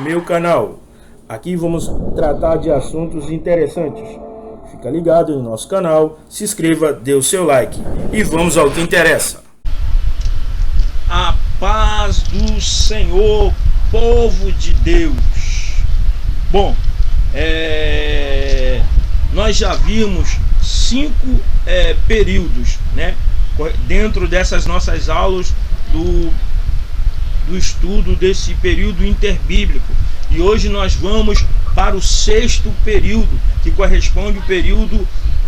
meu canal. Aqui vamos tratar de assuntos interessantes. Fica ligado no nosso canal, se inscreva, dê o seu like e vamos ao que interessa. A paz do Senhor, povo de Deus. Bom, nós já vimos 5 períodos, né, dentro dessas nossas aulas do estudo desse período interbíblico. E hoje nós vamos para o 6º período, que corresponde ao período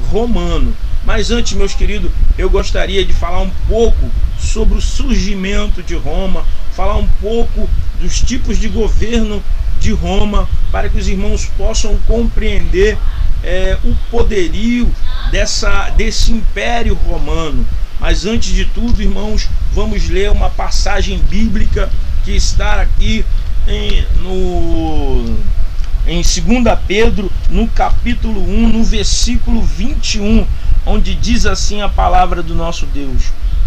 romano. Mas antes, meus queridos, eu gostaria de falar um pouco sobre o surgimento de Roma, falar um pouco dos tipos de governo de Roma, para que os irmãos possam compreender o poderio desse império romano. Mas antes de tudo, irmãos, vamos ler uma passagem bíblica que está aqui em 2 Pedro, no capítulo 1, no versículo 21, onde diz assim a palavra do nosso Deus: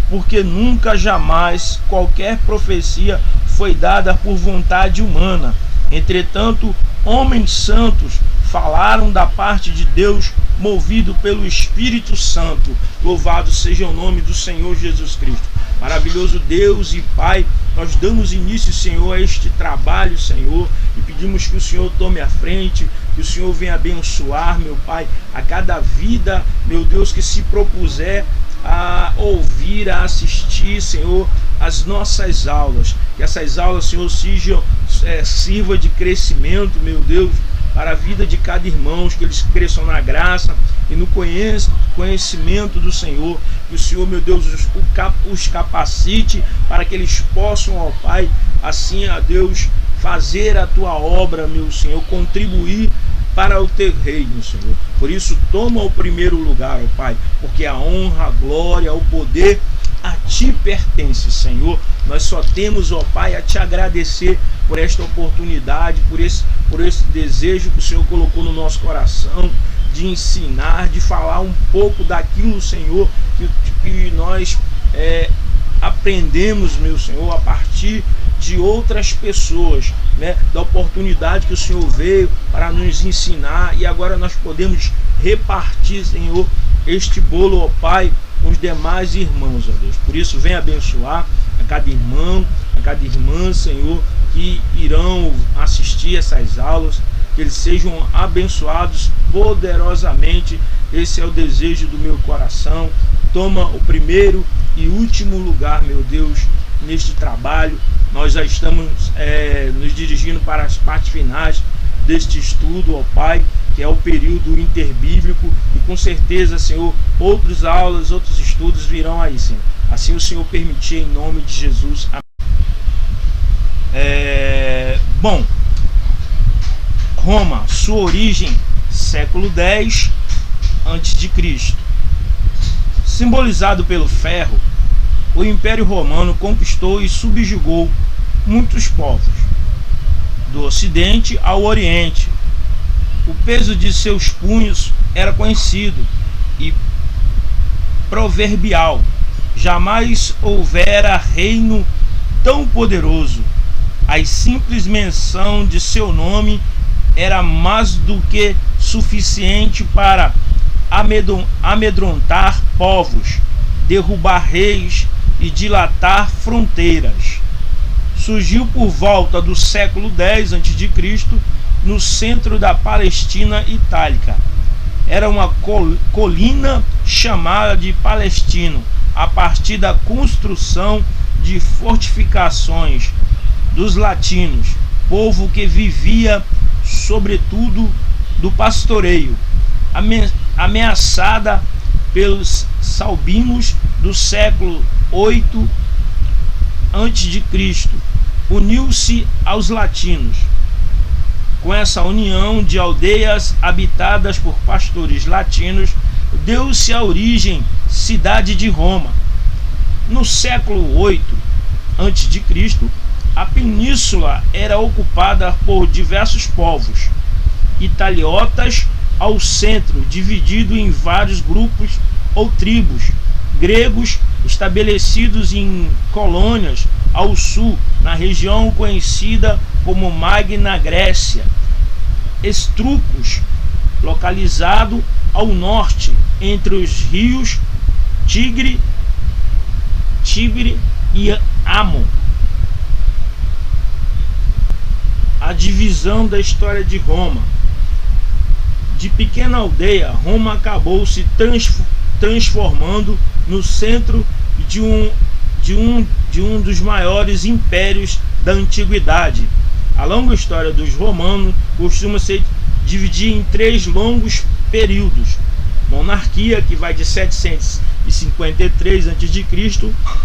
porque nunca jamais qualquer profecia foi dada por vontade humana. Entretanto, homens santos falaram da parte de Deus, movido pelo Espírito Santo. Louvado seja o nome do Senhor Jesus Cristo. Maravilhoso Deus e Pai, nós damos início, Senhor, a este trabalho, Senhor, e pedimos que o Senhor tome a frente, que o Senhor venha abençoar, meu Pai, a cada vida, meu Deus, que se propuser a ouvir, a assistir, Senhor, as nossas aulas. Que essas aulas, Senhor, sirva de crescimento, meu Deus, para a vida de cada irmão, que eles cresçam na graça e no conhecimento do Senhor. Que o Senhor, meu Deus, os capacite para que eles possam, ó Pai, assim, a Deus, fazer a tua obra, meu Senhor, contribuir para o teu reino, Senhor. Por isso, toma o primeiro lugar, ó Pai, porque a honra, a glória, o poder a ti pertence, Senhor. Nós só temos, ó Pai, a te agradecer por esta oportunidade, por esse desejo que o Senhor colocou no nosso coração, de ensinar, de falar um pouco daquilo, Senhor, que nós aprendemos, meu Senhor, a partir de outras pessoas, né, da oportunidade que o Senhor veio para nos ensinar, e agora nós podemos repartir, Senhor, este bolo, ó Pai, com os demais irmãos, ó Deus. Por isso, vem abençoar a cada irmão, a cada irmã, Senhor, que irão assistir essas aulas, que eles sejam abençoados poderosamente. Esse é o desejo do meu coração. Toma o primeiro e último lugar, meu Deus, neste trabalho. Nós já estamos nos dirigindo para as partes finais deste estudo, ó Pai, que é o período interbíblico, e com certeza, Senhor, outras aulas, outros estudos virão aí, Senhor. Assim o Senhor permitir, em nome de Jesus. Amém. Bom, Roma, sua origem, século X a.C. Simbolizado pelo ferro, o Império Romano conquistou e subjugou muitos povos, do Ocidente ao Oriente. O peso de seus punhos era conhecido e proverbial. Jamais houvera reino tão poderoso. A simples menção de seu nome era mais do que suficiente para amedrontar povos, derrubar reis e dilatar fronteiras. Surgiu por volta do século X a.C., no centro da Palestina itálica. Era uma colina chamada de Palestino, a partir da construção de fortificações dos latinos, povo que vivia sobretudo do pastoreio. Ameaçada pelos salbinos do século 8 a.C., uniu-se aos latinos. Com essa união de aldeias habitadas por pastores latinos, deu-se a origem cidade de Roma. No século 8 a.C., a península era ocupada por diversos povos, italiotas ao centro, dividido em vários grupos ou tribos, gregos estabelecidos em colônias ao sul, na região conhecida como Magna Grécia, Estrucos, localizado ao norte entre os rios Tigre e Amon. A divisão da história de Roma. De pequena aldeia, Roma acabou se transformando no centro de um dos maiores impérios da antiguidade. A longa história dos romanos costuma se dividir em 3 longos períodos: monarquia, que vai de 753 a.C.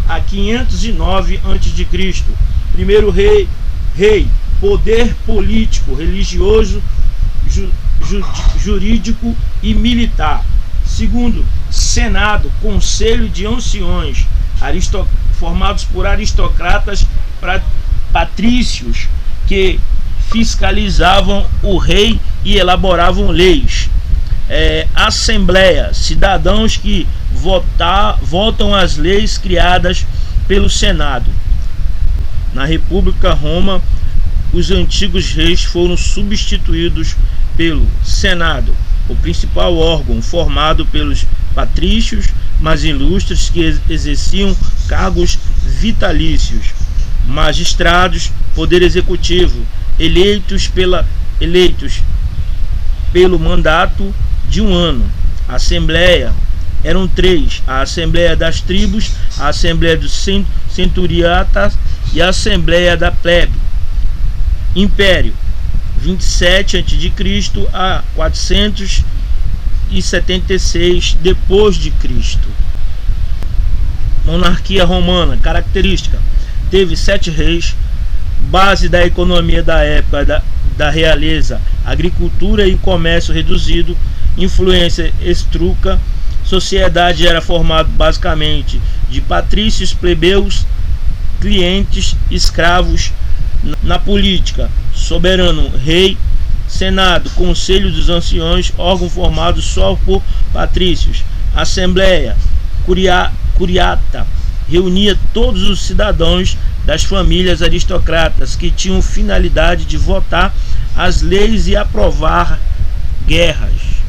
a 509 a.C. Primeiro rei, poder político, religioso, jurídico e militar. Segundo, Senado, conselho de anciões, formados por aristocratas patrícios que fiscalizavam o rei e elaboravam leis. Assembleia, cidadãos que votam as leis criadas pelo Senado. Na República Roma, os antigos reis foram substituídos pelo Senado, o principal órgão formado pelos patrícios mais ilustres que exerciam cargos vitalícios. Magistrados, poder executivo, eleitos pelo mandato de 1 ano. Assembleia, eram 3: a Assembleia das Tribos, a Assembleia dos Centuriatas e a Assembleia da Plebe. Império, 27 a.C. a 476 depois de Cristo. Monarquia romana, característica: teve 7 reis, base da economia da época da realeza, agricultura e comércio reduzido, influência etrusca. Sociedade era formada basicamente de patrícios, plebeus, clientes, escravos. Na política, soberano, rei, Senado, conselho dos anciões, órgão formado só por patrícios. Assembleia, curiata, reunia todos os cidadãos das famílias aristocratas que tinham finalidade de votar as leis e aprovar guerras.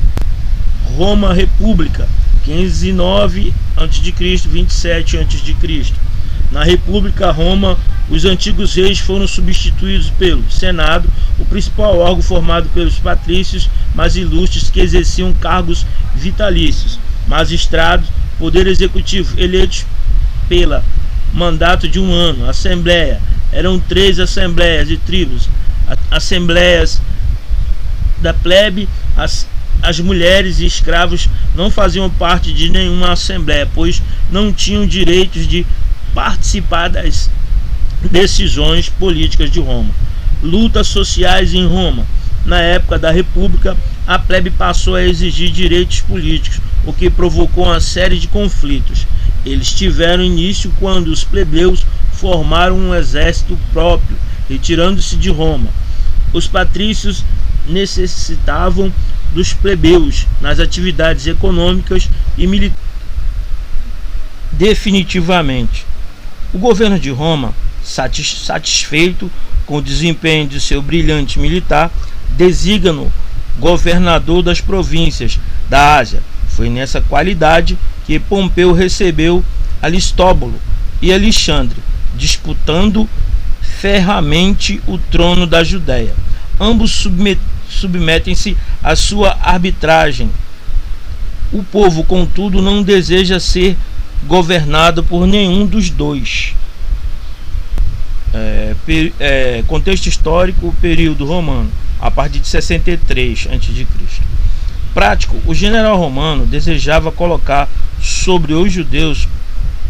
Roma, República, 509 a.C., 27 a.C. Na República Roma, os antigos reis foram substituídos pelo Senado, o principal órgão formado pelos patrícios mais ilustres que exerciam cargos vitalícios. Magistrados, poder executivo, eleitos pela mandato de 1 ano. Assembleia, eram 3 assembleias de tribos. Assembleias da plebe, as mulheres e escravos não faziam parte de nenhuma assembleia, pois não tinham direitos de participar das decisões políticas de Roma. Lutas sociais em Roma. Na época da República, a plebe passou a exigir direitos políticos, o que provocou uma série de conflitos. Eles tiveram início quando os plebeus formaram um exército próprio, retirando-se de Roma. Os patrícios necessitavam dos plebeus nas atividades econômicas e militares. Definitivamente, o governo de Roma, satisfeito com o desempenho de seu brilhante militar, designa-o governador das províncias da Ásia. Foi nessa qualidade que Pompeu recebeu Aristóbulo e Alexandre, disputando ferramente o trono da Judéia. Ambos submetem-se à sua arbitragem. O povo, contudo, não deseja ser governado por nenhum dos dois. Contexto histórico, período romano, a partir de 63 a.C. Prático, o general romano desejava colocar sobre os judeus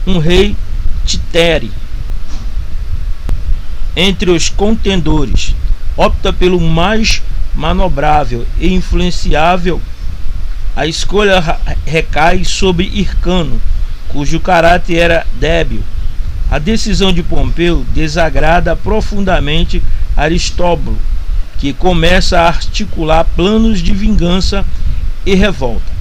um rei títere. Entre os contendores, opta pelo mais manobrável e influenciável. A escolha recai sobre Hircano, cujo caráter era débil. A decisão de Pompeu desagrada profundamente Aristóbulo, que começa a articular planos de vingança e revolta.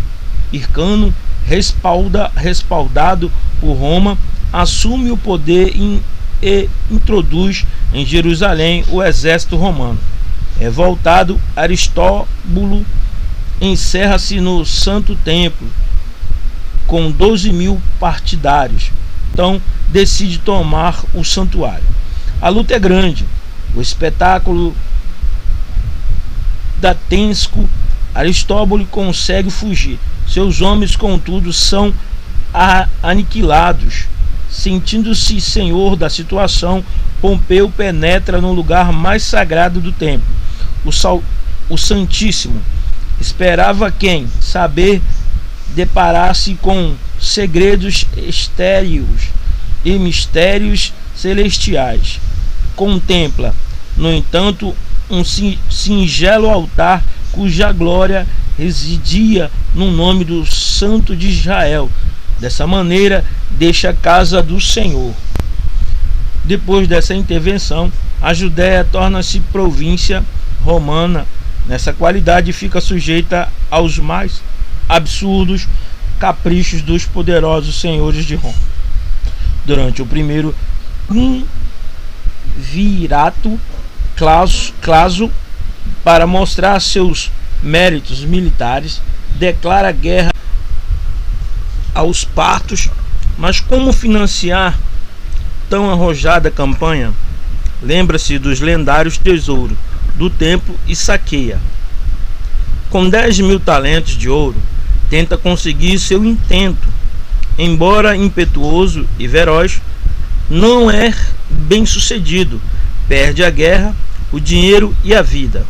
Hircano, respaldado por Roma, assume o poder e introduz em Jerusalém o exército romano. Revoltado, Aristóbulo encerra-se no Santo Templo com 12.000 partidários. Então decide tomar o santuário. A luta é grande. O espetáculo datensco, Aristóbulo consegue fugir. Seus homens, contudo, são aniquilados. Sentindo-se senhor da situação, Pompeu penetra no lugar mais sagrado do templo, o Santíssimo. Esperava quem saber deparar-se com segredos estéreos e mistérios celestiais. Contempla, no entanto, um singelo altar cuja glória residia no nome do Santo de Israel. Dessa maneira, deixa a casa do Senhor. Depois dessa intervenção, a Judéia torna-se província romana. Nessa qualidade, fica sujeita aos mais absurdos caprichos dos poderosos senhores de Roma. Durante o primeiro Virato Claso, para mostrar seus méritos militares, declara guerra aos partos. Mas como financiar tão arrojada campanha? Lembra-se dos lendários tesouros do templo e saqueia. Com 10.000 talentos de ouro, tenta conseguir seu intento. Embora impetuoso e veloz, não é bem sucedido. Perde a guerra, o dinheiro e a vida.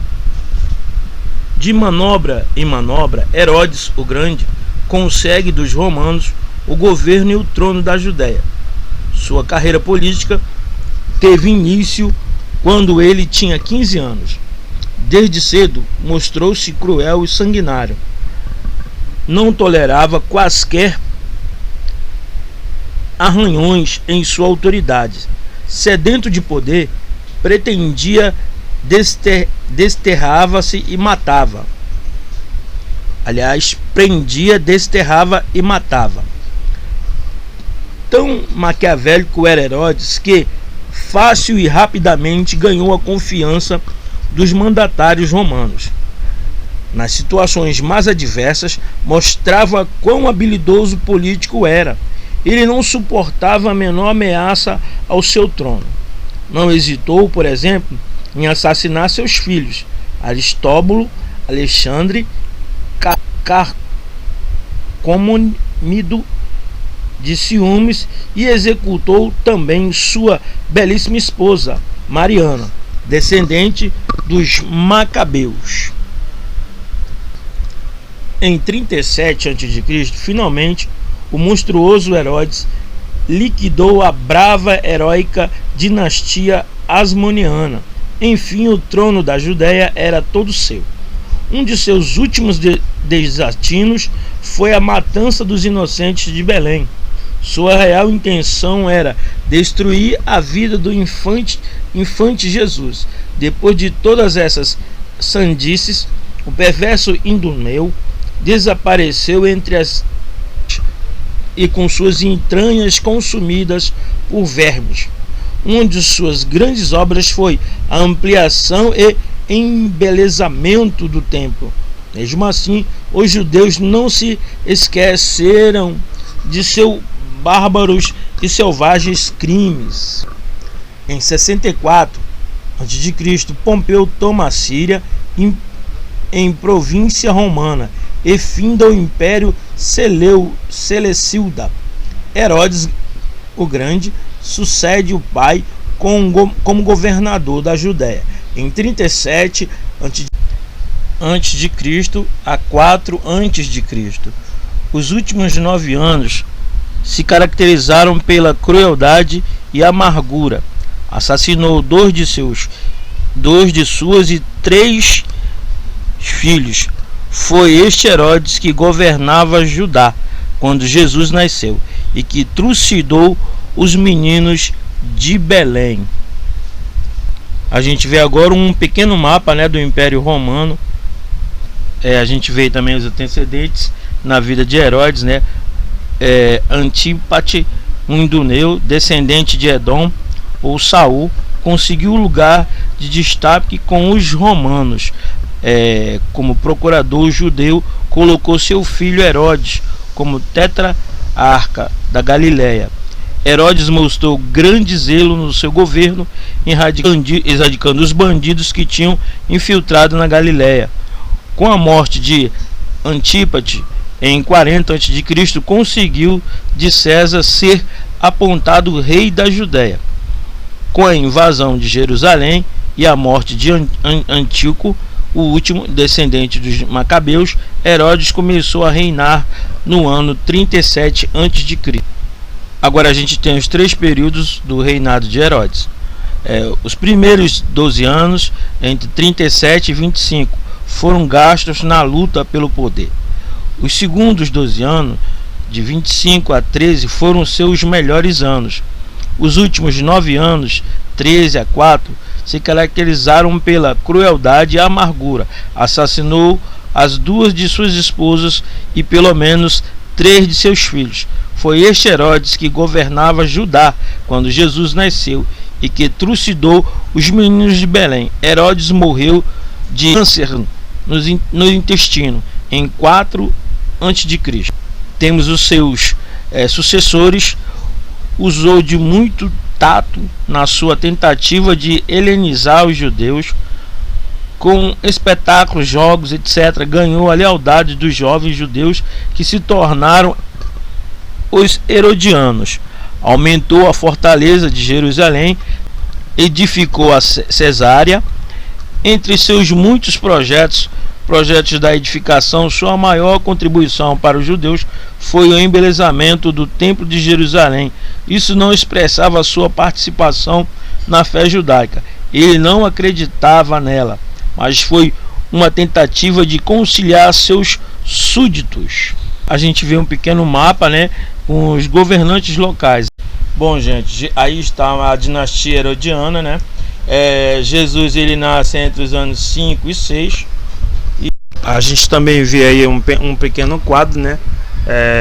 De manobra em manobra, Herodes o Grande consegue dos romanos o governo e o trono da Judéia. Sua carreira política teve início quando ele tinha 15 anos. Desde cedo mostrou-se cruel e sanguinário. Não tolerava quaisquer arranhões em sua autoridade. Sedento de poder, pretendia desterrava-se e matava. Aliás, prendia, desterrava e matava. Tão maquiavélico era Herodes que fácil e rapidamente ganhou a confiança dos mandatários romanos. Nas situações mais adversas, mostrava quão habilidoso político era. Ele não suportava a menor ameaça ao seu trono. Não hesitou, por exemplo, em assassinar seus filhos, Aristóbulo, Alexandre, Carcômido, de ciúmes, e executou também sua belíssima esposa, Mariana, descendente dos Macabeus. Em 37 a.C., finalmente, o monstruoso Herodes liquidou a brava, heróica dinastia Asmoniana. Enfim, o trono da Judéia era todo seu. Um de seus últimos desatinos foi a matança dos inocentes de Belém. Sua real intenção era destruir a vida do infante Jesus. Depois de todas essas sandices, o perverso Idumeu desapareceu entre as e com suas entranhas consumidas por vermes. Uma de suas grandes obras foi a ampliação e embelezamento do templo. Mesmo assim, os judeus não se esqueceram de seus bárbaros e selvagens crimes. Em 64 a.C., Pompeu toma a Síria em província romana e finda o Império Seleucida. Herodes o Grande sucede o pai como governador da Judéia. Em 37 a.C. a 4 a.C., os últimos 9 anos se caracterizaram pela crueldade e amargura. Assassinou dois de suas e 3 filhos. Foi este Herodes que governava Judá quando Jesus nasceu e que trucidou os meninos de Belém. A gente vê agora um pequeno mapa, né, do Império Romano. A gente vê também os antecedentes na vida de Herodes, né? Antípate, um Idumeu, descendente de Edom, ou Saul, conseguiu lugar de destaque com os romanos. Como procurador judeu, colocou seu filho Herodes como tetrarca da Galiléia. Herodes mostrou grande zelo no seu governo, erradicando os bandidos que tinham infiltrado na Galiléia. Com a morte de Antípate em 40 a.C., conseguiu de César ser apontado rei da Judéia. Com a invasão de Jerusalém e a morte de Antíoco, o último descendente dos Macabeus, Herodes começou a reinar no ano 37 a.C. Agora a gente tem os 3 períodos do reinado de Herodes. Os primeiros 12 anos, entre 37 e 25, foram gastos na luta pelo poder. Os segundos 12 anos, de 25 a 13, foram seus melhores anos. Os últimos 9 anos, 13 a 4, se caracterizaram pela crueldade e amargura. Assassinou as 2 de suas esposas e pelo menos 3 de seus filhos. Foi este Herodes que governava Judá quando Jesus nasceu e que trucidou os meninos de Belém. Herodes morreu de câncer no intestino em 4 a.C. Temos os seus sucessores. Usou de muito tato na sua tentativa de helenizar os judeus. Com espetáculos, jogos, etc., ganhou a lealdade dos jovens judeus que se tornaram os herodianos. Aumentou a fortaleza de Jerusalém, edificou a Cesárea. Entre seus muitos projetos da edificação, sua maior contribuição para os judeus foi o embelezamento do Templo de Jerusalém. Isso não expressava sua participação na fé judaica. Ele não acreditava nela, mas foi uma tentativa de conciliar seus súditos. A gente vê um pequeno mapa, né, com os governantes locais. Bom, gente, aí está a dinastia herodiana, né? Jesus, ele nasce entre os anos 5 e 6. E a gente também vê aí um pequeno quadro, né,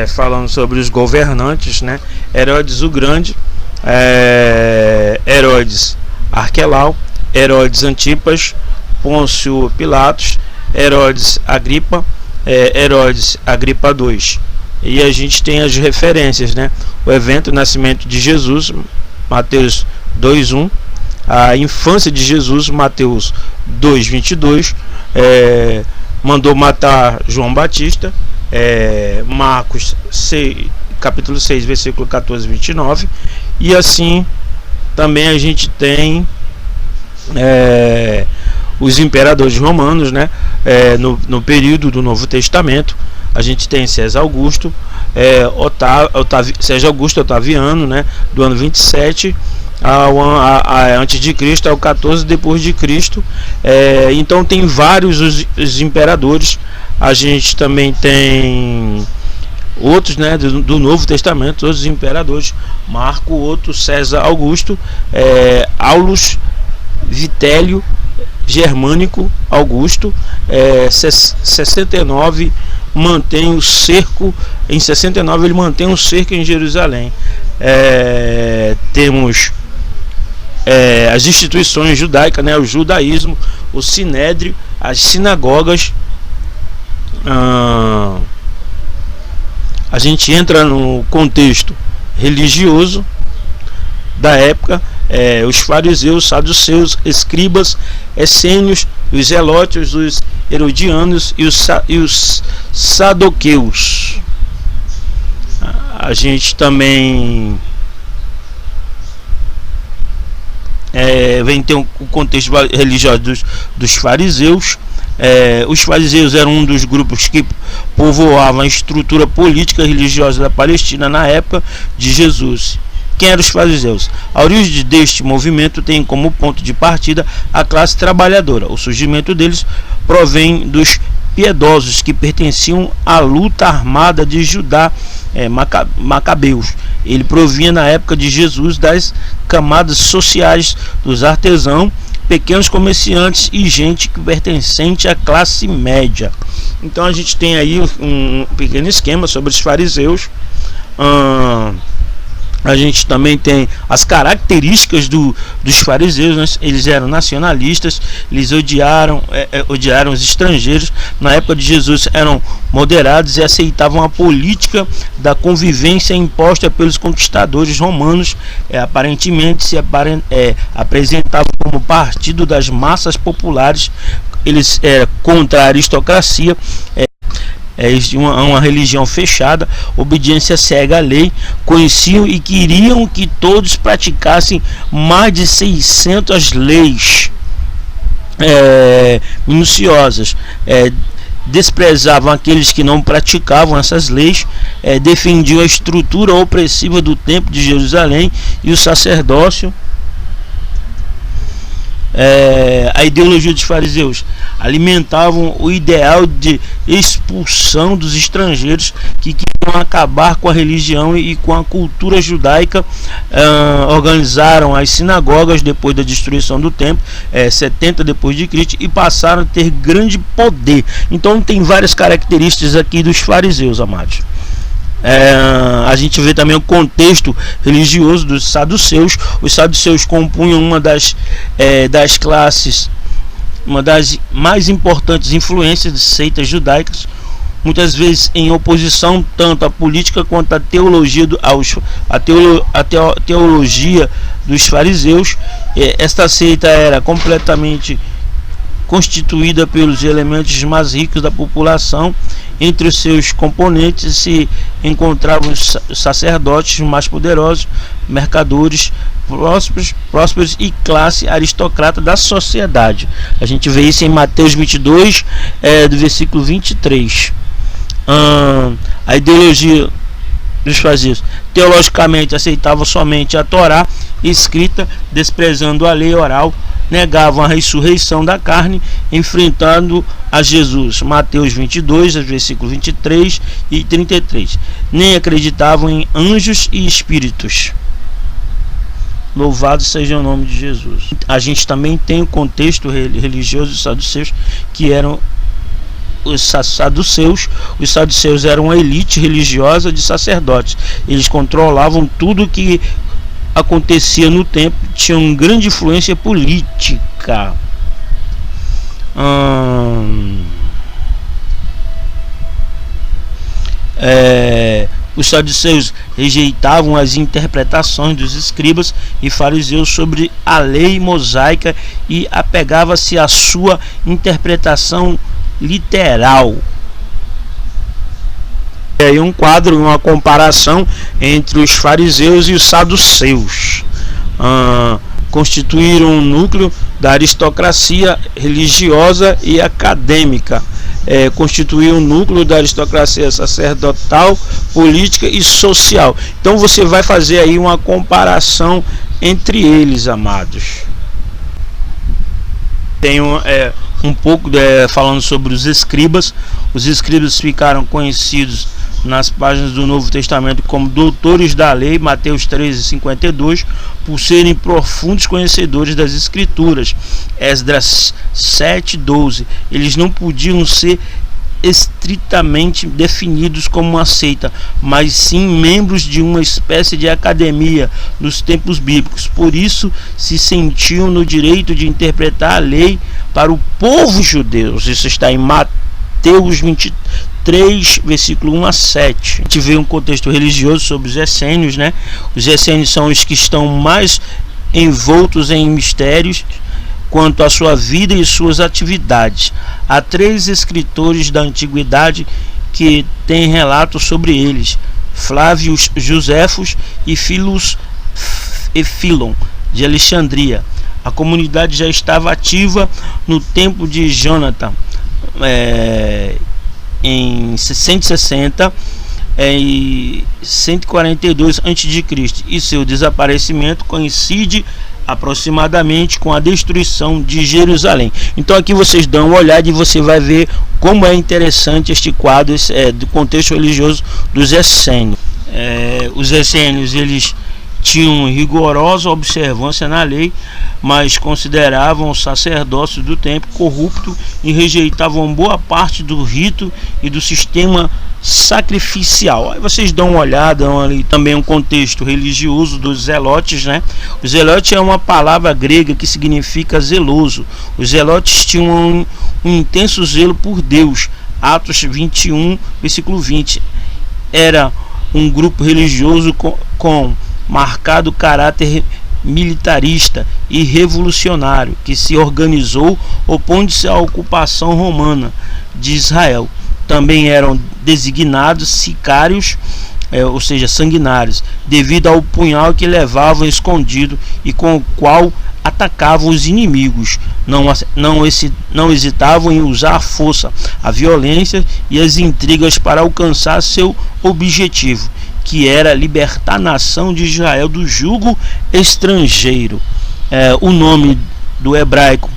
falando sobre os governantes, né? Herodes o Grande, Herodes Arquelau, Herodes Antipas, Pôncio Pilatos, Herodes Agripa, Herodes Agripa II. E a gente tem as referências, né? O evento nascimento de Jesus, Mateus 2:1, a infância de Jesus, Mateus 2:22, mandou matar João Batista, Marcos 6, capítulo 6, versículo 14 e 29. E assim também a gente tem os imperadores romanos, né? No período do Novo Testamento, a gente tem César Augusto, César Augusto Otaviano, né? Do ano 27 antes de Cristo ao 14 depois de Cristo. Então tem vários os imperadores. A gente também tem outros, né, do Novo Testamento, outros imperadores: Marco, outro César Augusto, Aulus, Vitélio, Germânico, Augusto. 69 mantém o cerco. Em 69 ele mantém um cerco em Jerusalém. Temos as instituições judaicas, né, o judaísmo, o sinédrio, as sinagogas. A gente entra no contexto religioso da época. Os fariseus, saduceus, escribas, essênios, os zelotes, os herodianos e os sadoqueus. A gente também vem ter o contexto religioso dos fariseus. Os fariseus eram um dos grupos que povoavam a estrutura política e religiosa da Palestina na época de Jesus. Quem eram os fariseus? A origem deste movimento tem como ponto de partida a classe trabalhadora. O surgimento deles provém dos piedosos que pertenciam à luta armada de Judá, Macabeus. Ele provinha na época de Jesus das camadas sociais dos artesãos, pequenos comerciantes e gente pertencente à classe média. Então a gente tem aí um pequeno esquema sobre os fariseus. A gente também tem as características dos fariseus, né? Eles eram nacionalistas, eles odiaram os estrangeiros. Na época de Jesus eram moderados e aceitavam a política da convivência imposta pelos conquistadores romanos. Aparentemente se apresentavam como partido das massas populares. Eles eram contra a aristocracia, uma religião fechada, obediência cega à lei. Conheciam e queriam que todos praticassem mais de 600 leis minuciosas. Desprezavam aqueles que não praticavam essas leis, defendiam a estrutura opressiva do templo de Jerusalém e o sacerdócio. A ideologia dos fariseus alimentavam o ideal de expulsão dos estrangeiros que queriam acabar com a religião e com a cultura judaica. Organizaram as sinagogas depois da destruição do templo, 70 depois de Cristo, e passaram a ter grande poder. Então tem várias características aqui dos fariseus, amados. A gente vê também o contexto religioso dos saduceus. Os saduceus compunham uma das classes, uma das mais importantes influências de seitas judaicas, muitas vezes em oposição tanto à política quanto à teologia teologia dos fariseus. Esta seita era completamente constituída pelos elementos mais ricos da população. Entre os seus componentes se encontravam os sacerdotes mais poderosos, mercadores prósperos e classe aristocrata da sociedade. A gente vê isso em Mateus 22, do versículo 23. A ideologia dos fariseus teologicamente aceitavam somente a Torá escrita, desprezando a lei oral. Negavam a ressurreição da carne, enfrentando a Jesus. Mateus 22, versículo 23 e 33. Nem acreditavam em anjos e espíritos. Louvado seja o nome de Jesus. A gente também tem o contexto religioso dos saduceus, que eram os saduceus. Os saduceus eram uma elite religiosa de sacerdotes. Eles controlavam tudo que acontecia no templo, tinham grande influência política. Os saduceus rejeitavam as interpretações dos escribas e fariseus sobre a lei mosaica e apegava-se à sua interpretação literal. Aí um quadro, uma comparação entre os fariseus e os saduceus. Constituíram um núcleo da aristocracia religiosa e acadêmica. Constituíram um núcleo da aristocracia sacerdotal, política e social. Então você vai fazer aí uma comparação entre eles, amados. Tem um pouco falando sobre os escribas. Os escribas ficaram conhecidos nas páginas do Novo Testamento como doutores da lei, Mateus 13:52, por serem profundos conhecedores das Escrituras. Esdras 7:12. Eles não podiam ser estritamente definidos como uma seita, mas sim membros de uma espécie de academia nos tempos bíblicos. Por isso se sentiam no direito de interpretar a lei para o povo judeu. Isso está em Mateus 23, versículo 1 a 7. A gente vê um contexto religioso sobre os essênios, né? Os essênios são os que estão mais envoltos em mistérios quanto à sua vida e suas atividades. Há 3 escritores da antiguidade que têm relatos sobre eles: Flávio Josefos e Filon de Alexandria. A comunidade já estava ativa no tempo de Jonathan, em 160 e 142 a.C., e seu desaparecimento coincide aproximadamente com a destruição de Jerusalém. Então aqui vocês dão uma olhada e você vai ver como é interessante este quadro do contexto religioso dos essênios. Os essênios, eles tinham rigorosa observância na lei, mas consideravam o sacerdócio do templo corrupto e rejeitavam boa parte do rito e do sistema sacrificial. Aí vocês dão uma olhada ali também um contexto religioso dos zelotes, né? O zelote é uma palavra grega que significa zeloso. Os zelotes tinham um intenso zelo por Deus. Atos 21, versículo 20. Era um grupo religioso com marcado caráter militarista e revolucionário que se organizou opondo-se à ocupação romana de Israel. Também eram designados sicários, ou seja, sanguinários, devido ao punhal que levavam escondido e com o qual atacavam os inimigos. Não hesitavam em usar a força, a violência e as intrigas para alcançar seu objetivo, que era libertar a nação de Israel do jugo estrangeiro. O nome do hebraico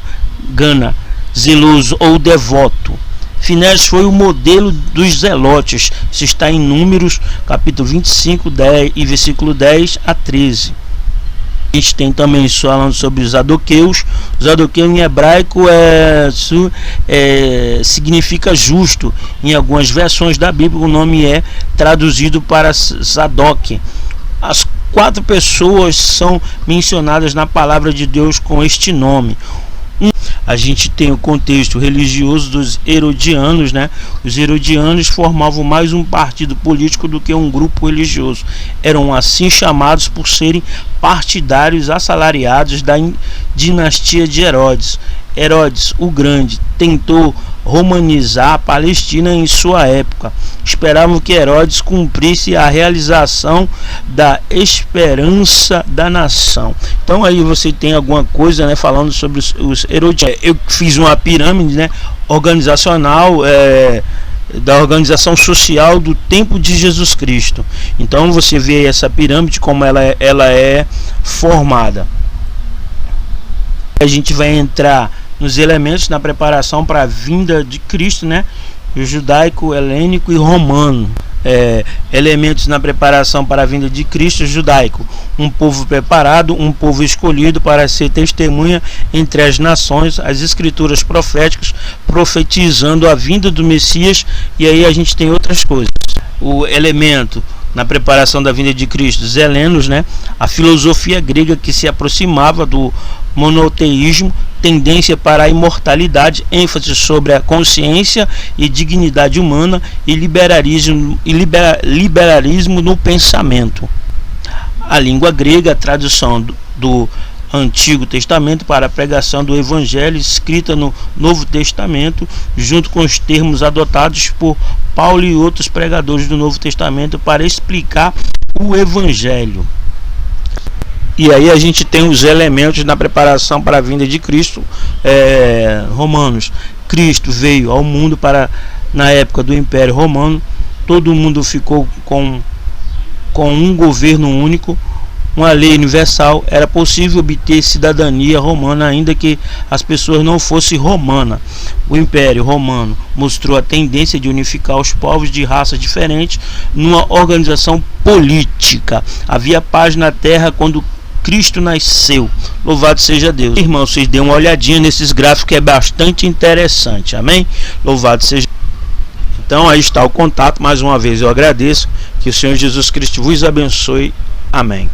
Gana, zeloso ou devoto. Finéias foi o modelo dos zelotes. Isso está em Números, capítulo 25, 10 e versículo 10 a 13. A gente tem também falando sobre os saduqueus. O saduqueu em hebraico significa justo. Em algumas versões da Bíblia o nome é traduzido para Zadok. As 4 pessoas são mencionadas na palavra de Deus com este nome. A gente tem o contexto religioso dos herodianos, né? Os herodianos formavam mais um partido político do que um grupo religioso. Eram assim chamados por serem partidários assalariados da dinastia de Herodes. Herodes o Grande tentou romanizar a Palestina em sua época. Esperavam que Herodes cumprisse a realização da esperança da nação. Então aí você tem alguma coisa, né, falando sobre os herodianos. Eu fiz uma pirâmide, né, organizacional, da organização social do tempo de Jesus Cristo. Então você vê essa pirâmide como ela é formada. A gente vai entrar nos elementos na preparação para a vinda de Cristo, né? O judaico, helênico e romano. Elementos na preparação para a vinda de Cristo. Judaico, um povo preparado, um povo escolhido para ser testemunha entre as nações. As escrituras proféticas profetizando a vinda do Messias. E aí a gente tem outras coisas. O elemento na preparação da vinda de Cristo, os helenos, né? A filosofia grega que se aproximava do monoteísmo, tendência para a imortalidade, ênfase sobre a consciência e dignidade humana e liberalismo no pensamento. A língua grega, a tradução do Antigo Testamento para a pregação do Evangelho, escrita no Novo Testamento, junto com os termos adotados por Paulo e outros pregadores do Novo Testamento para explicar o Evangelho. E aí a gente tem os elementos na preparação para a vinda de Cristo. Romanos. Cristo veio ao mundo na época do Império Romano. Todo mundo ficou com um governo único, uma lei universal. Era possível obter cidadania romana ainda que as pessoas não fossem romanas. O Império Romano mostrou a tendência de unificar os povos de raças diferentes numa organização política. Havia paz na terra quando Cristo nasceu. Louvado seja Deus. Irmãos, vocês dêem uma olhadinha nesses gráficos que é bastante interessante. Amém? Louvado seja. Então aí está o contato. Mais uma vez eu agradeço. Que o Senhor Jesus Cristo vos abençoe. Amém.